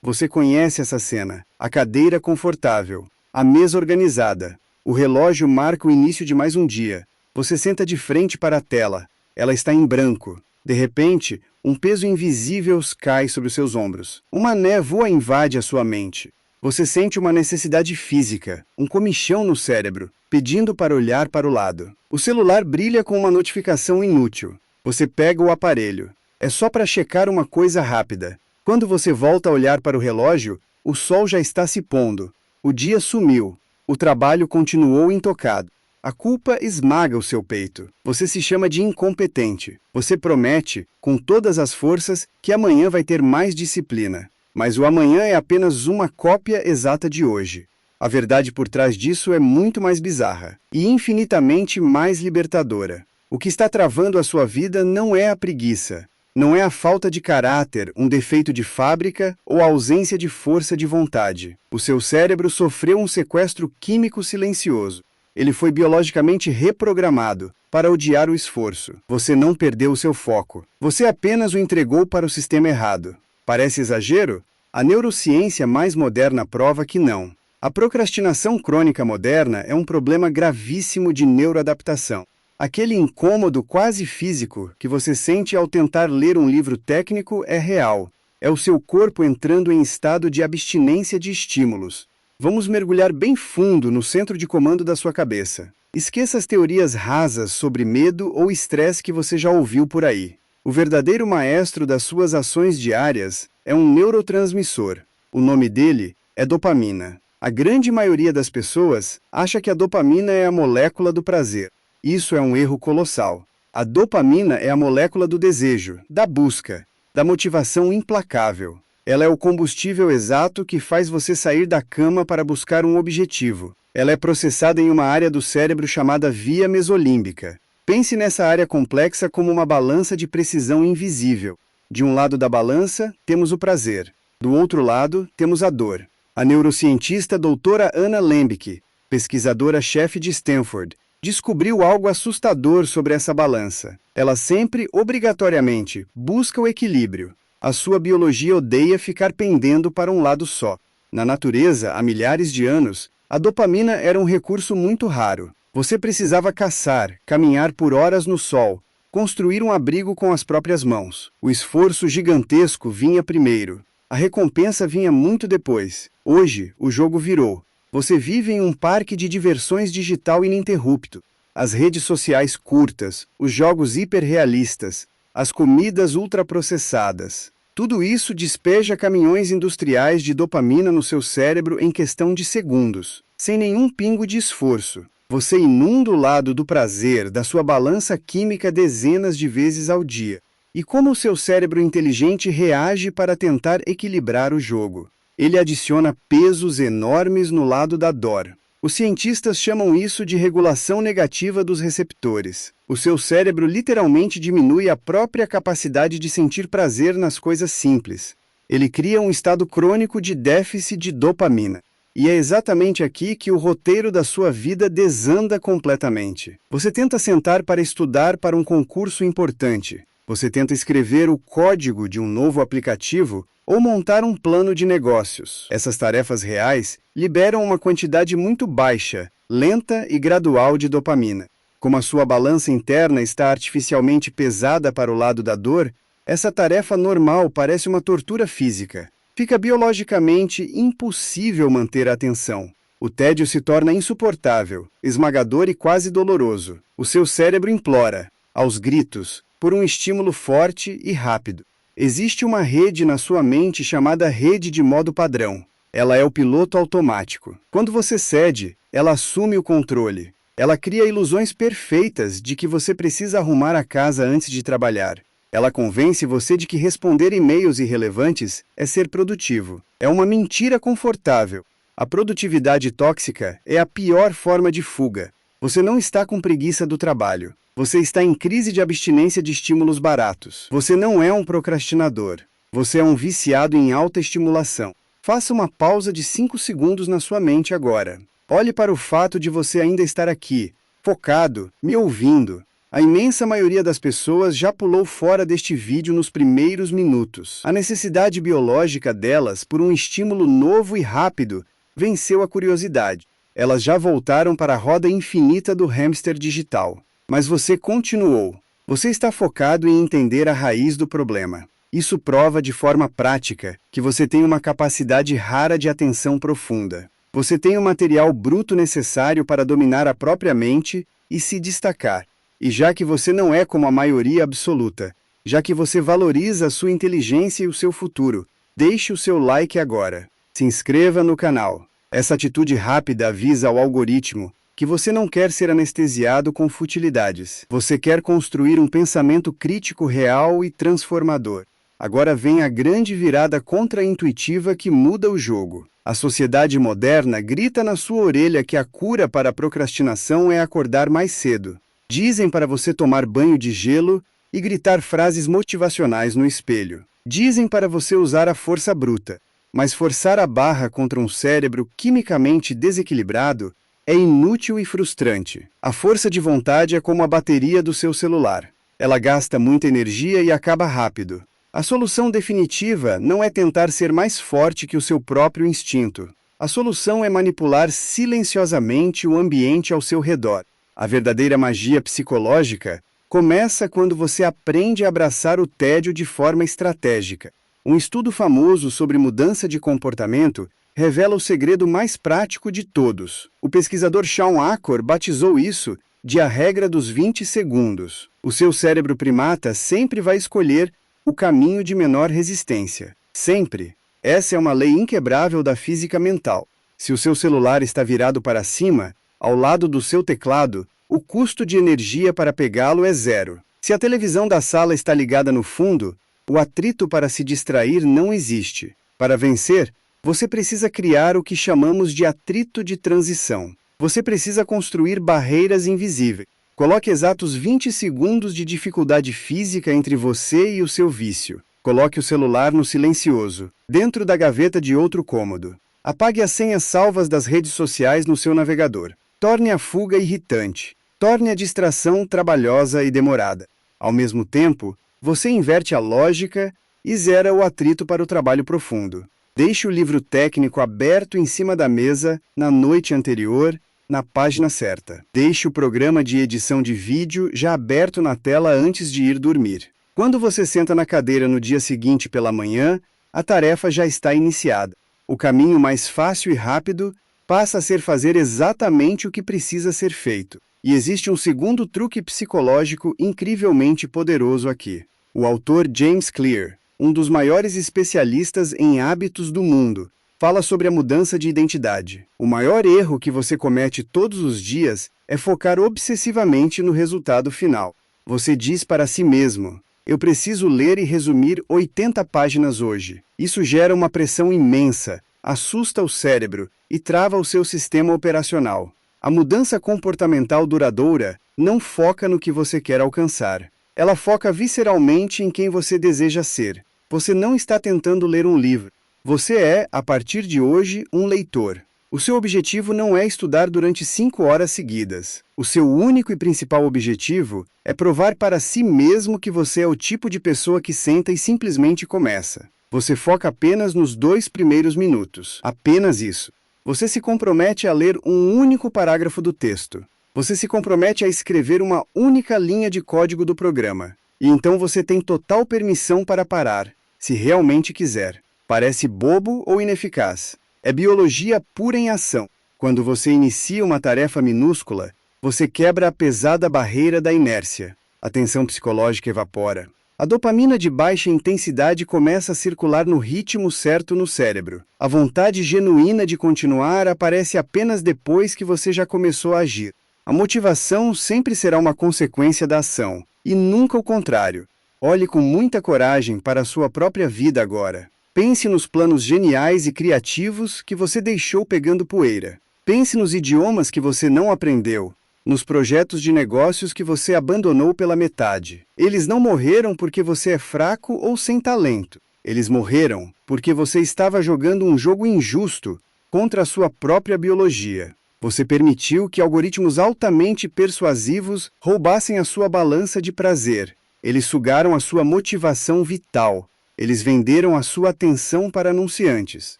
Você conhece essa cena. A cadeira confortável, a mesa organizada. O relógio marca o início de mais um dia. Você senta de frente para a tela. Ela está em branco. De repente, um peso invisível cai sobre os seus ombros. Uma névoa invade a sua mente. Você sente uma necessidade física, um comichão no cérebro, pedindo para olhar para o lado. O celular brilha com uma notificação inútil. Você pega o aparelho. É só para checar uma coisa rápida. Quando você volta a olhar para o relógio, o sol já está se pondo. O dia sumiu. O trabalho continuou intocado. A culpa esmaga o seu peito. Você se chama de incompetente. Você promete, com todas as forças, que amanhã vai ter mais disciplina. Mas o amanhã é apenas uma cópia exata de hoje. A verdade por trás disso é muito mais bizarra e infinitamente mais libertadora. O que está travando a sua vida não é a preguiça, não é a falta de caráter, um defeito de fábrica ou a ausência de força de vontade. O seu cérebro sofreu um sequestro químico silencioso. Ele foi biologicamente reprogramado para odiar o esforço. Você não perdeu o seu foco. Você apenas o entregou para o sistema errado. Parece exagero? A neurociência mais moderna prova que não. A procrastinação crônica moderna é um problema gravíssimo de neuroadaptação. Aquele incômodo quase físico que você sente ao tentar ler um livro técnico é real. É o seu corpo entrando em estado de abstinência de estímulos. Vamos mergulhar bem fundo no centro de comando da sua cabeça. Esqueça as teorias rasas sobre medo ou estresse que você já ouviu por aí. O verdadeiro maestro das suas ações diárias é um neurotransmissor. O nome dele é dopamina. A grande maioria das pessoas acha que a dopamina é a molécula do prazer. Isso é um erro colossal. A dopamina é a molécula do desejo, da busca, da motivação implacável. Ela é o combustível exato que faz você sair da cama para buscar um objetivo. Ela é processada em uma área do cérebro chamada via mesolímbica. Pense nessa área complexa como uma balança de precisão invisível. De um lado da balança, temos o prazer. Do outro lado, temos a dor. A neurocientista doutora Anna Lembke, pesquisadora-chefe de Stanford, descobriu algo assustador sobre essa balança. Ela sempre, obrigatoriamente, busca o equilíbrio. A sua biologia odeia ficar pendendo para um lado só. Na natureza, há milhares de anos, a dopamina era um recurso muito raro. Você precisava caçar, caminhar por horas no sol, construir um abrigo com as próprias mãos. O esforço gigantesco vinha primeiro. A recompensa vinha muito depois. Hoje, o jogo virou. Você vive em um parque de diversões digital ininterrupto. As redes sociais curtas, os jogos hiperrealistas, as comidas ultraprocessadas. Tudo isso despeja caminhões industriais de dopamina no seu cérebro em questão de segundos, sem nenhum pingo de esforço. Você inunda o lado do prazer da sua balança química dezenas de vezes ao dia. E como o seu cérebro inteligente reage para tentar equilibrar o jogo? Ele adiciona pesos enormes no lado da dor. Os cientistas chamam isso de regulação negativa dos receptores. O seu cérebro literalmente diminui a própria capacidade de sentir prazer nas coisas simples. Ele cria um estado crônico de déficit de dopamina. E é exatamente aqui que o roteiro da sua vida desanda completamente. Você tenta sentar para estudar para um concurso importante. Você tenta escrever o código de um novo aplicativo ou montar um plano de negócios. Essas tarefas reais liberam uma quantidade muito baixa, lenta e gradual de dopamina. Como a sua balança interna está artificialmente pesada para o lado da dor, essa tarefa normal parece uma tortura física. Fica biologicamente impossível manter a atenção. O tédio se torna insuportável, esmagador e quase doloroso. O seu cérebro implora, aos gritos, por um estímulo forte e rápido. Existe uma rede na sua mente chamada rede de modo padrão. Ela é o piloto automático. Quando você cede, ela assume o controle. Ela cria ilusões perfeitas de que você precisa arrumar a casa antes de trabalhar. Ela convence você de que responder e-mails irrelevantes é ser produtivo. É uma mentira confortável. A produtividade tóxica é a pior forma de fuga. Você não está com preguiça do trabalho. Você está em crise de abstinência de estímulos baratos. Você não é um procrastinador. Você é um viciado em alta estimulação. Faça uma pausa de 5 segundos na sua mente agora. Olhe para o fato de você ainda estar aqui, focado, me ouvindo. A imensa maioria das pessoas já pulou fora deste vídeo nos primeiros minutos. A necessidade biológica delas por um estímulo novo e rápido venceu a curiosidade. Elas já voltaram para a roda infinita do hamster digital. Mas você continuou. Você está focado em entender a raiz do problema. Isso prova de forma prática que você tem uma capacidade rara de atenção profunda. Você tem o material bruto necessário para dominar a própria mente e se destacar. E já que você não é como a maioria absoluta, já que você valoriza a sua inteligência e o seu futuro, deixe o seu like agora. Se inscreva no canal. Essa atitude rápida avisa ao algoritmo que você não quer ser anestesiado com futilidades. Você quer construir um pensamento crítico real e transformador. Agora vem a grande virada contra-intuitiva que muda o jogo. A sociedade moderna grita na sua orelha que a cura para a procrastinação é acordar mais cedo. Dizem para você tomar banho de gelo e gritar frases motivacionais no espelho. Dizem para você usar a força bruta. Mas forçar a barra contra um cérebro quimicamente desequilibrado é inútil e frustrante. A força de vontade é como a bateria do seu celular. Ela gasta muita energia e acaba rápido. A solução definitiva não é tentar ser mais forte que o seu próprio instinto. A solução é manipular silenciosamente o ambiente ao seu redor. A verdadeira magia psicológica começa quando você aprende a abraçar o tédio de forma estratégica. Um estudo famoso sobre mudança de comportamento revela o segredo mais prático de todos. O pesquisador Shawn Achor batizou isso de a regra dos 20 segundos. O seu cérebro primata sempre vai escolher o caminho de menor resistência. Sempre. Essa é uma lei inquebrável da física mental. Se o seu celular está virado para cima, ao lado do seu teclado, o custo de energia para pegá-lo é zero. Se a televisão da sala está ligada no fundo, o atrito para se distrair não existe. Para vencer, você precisa criar o que chamamos de atrito de transição. Você precisa construir barreiras invisíveis. Coloque exatos 20 segundos de dificuldade física entre você e o seu vício. Coloque o celular no silencioso, dentro da gaveta de outro cômodo. Apague as senhas salvas das redes sociais no seu navegador. Torne a fuga irritante. Torne a distração trabalhosa e demorada. Ao mesmo tempo, você inverte a lógica e zera o atrito para o trabalho profundo. Deixe o livro técnico aberto em cima da mesa na noite anterior, na página certa. Deixe o programa de edição de vídeo já aberto na tela antes de ir dormir. Quando você senta na cadeira no dia seguinte pela manhã, a tarefa já está iniciada. O caminho mais fácil e rápido passa a ser fazer exatamente o que precisa ser feito. E existe um segundo truque psicológico incrivelmente poderoso aqui. O autor James Clear, um dos maiores especialistas em hábitos do mundo, fala sobre a mudança de identidade. O maior erro que você comete todos os dias é focar obsessivamente no resultado final. Você diz para si mesmo: eu preciso ler e resumir 80 páginas hoje. Isso gera uma pressão imensa, assusta o cérebro e trava o seu sistema operacional. A mudança comportamental duradoura não foca no que você quer alcançar. Ela foca visceralmente em quem você deseja ser. Você não está tentando ler um livro. Você é, a partir de hoje, um leitor. O seu objetivo não é estudar durante 5 horas seguidas. O seu único e principal objetivo é provar para si mesmo que você é o tipo de pessoa que senta e simplesmente começa. Você foca apenas nos 2 primeiros minutos. Apenas isso. Você se compromete a ler um único parágrafo do texto. Você se compromete a escrever uma única linha de código do programa. E então você tem total permissão para parar, se realmente quiser. Parece bobo ou ineficaz. É biologia pura em ação. Quando você inicia uma tarefa minúscula, você quebra a pesada barreira da inércia. A tensão psicológica evapora. A dopamina de baixa intensidade começa a circular no ritmo certo no cérebro. A vontade genuína de continuar aparece apenas depois que você já começou a agir. A motivação sempre será uma consequência da ação, e nunca o contrário. Olhe com muita coragem para a sua própria vida agora. Pense nos planos geniais e criativos que você deixou pegando poeira. Pense nos idiomas que você não aprendeu, nos projetos de negócios que você abandonou pela metade. Eles não morreram porque você é fraco ou sem talento. Eles morreram porque você estava jogando um jogo injusto contra a sua própria biologia. Você permitiu que algoritmos altamente persuasivos roubassem a sua balança de prazer. Eles sugaram a sua motivação vital. Eles venderam a sua atenção para anunciantes.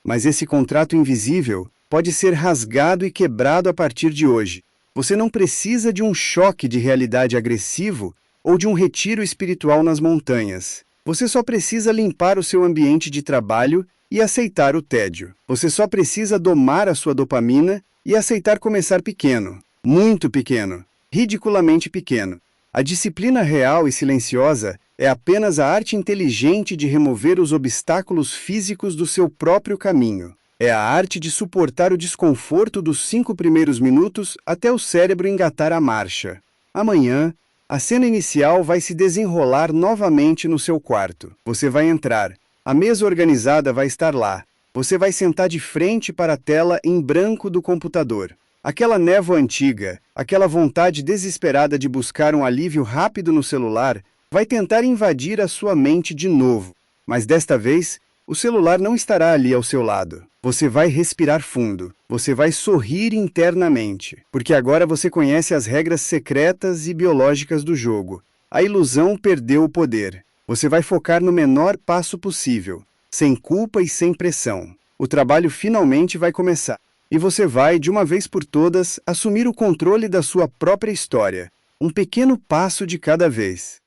Mas esse contrato invisível pode ser rasgado e quebrado a partir de hoje. Você não precisa de um choque de realidade agressivo ou de um retiro espiritual nas montanhas. Você só precisa limpar o seu ambiente de trabalho e aceitar o tédio. Você só precisa domar a sua dopamina e aceitar começar pequeno, muito pequeno, ridiculamente pequeno. A disciplina real e silenciosa é apenas a arte inteligente de remover os obstáculos físicos do seu próprio caminho. É a arte de suportar o desconforto dos 5 primeiros minutos até o cérebro engatar a marcha. Amanhã, a cena inicial vai se desenrolar novamente no seu quarto. Você vai entrar. A mesa organizada vai estar lá. Você vai sentar de frente para a tela em branco do computador. Aquela névoa antiga, aquela vontade desesperada de buscar um alívio rápido no celular, vai tentar invadir a sua mente de novo. Mas desta vez, o celular não estará ali ao seu lado. Você vai respirar fundo. Você vai sorrir internamente. Porque agora você conhece as regras secretas e biológicas do jogo. A ilusão perdeu o poder. Você vai focar no menor passo possível, sem culpa e sem pressão. O trabalho finalmente vai começar. E você vai, de uma vez por todas, assumir o controle da sua própria história. Um pequeno passo de cada vez.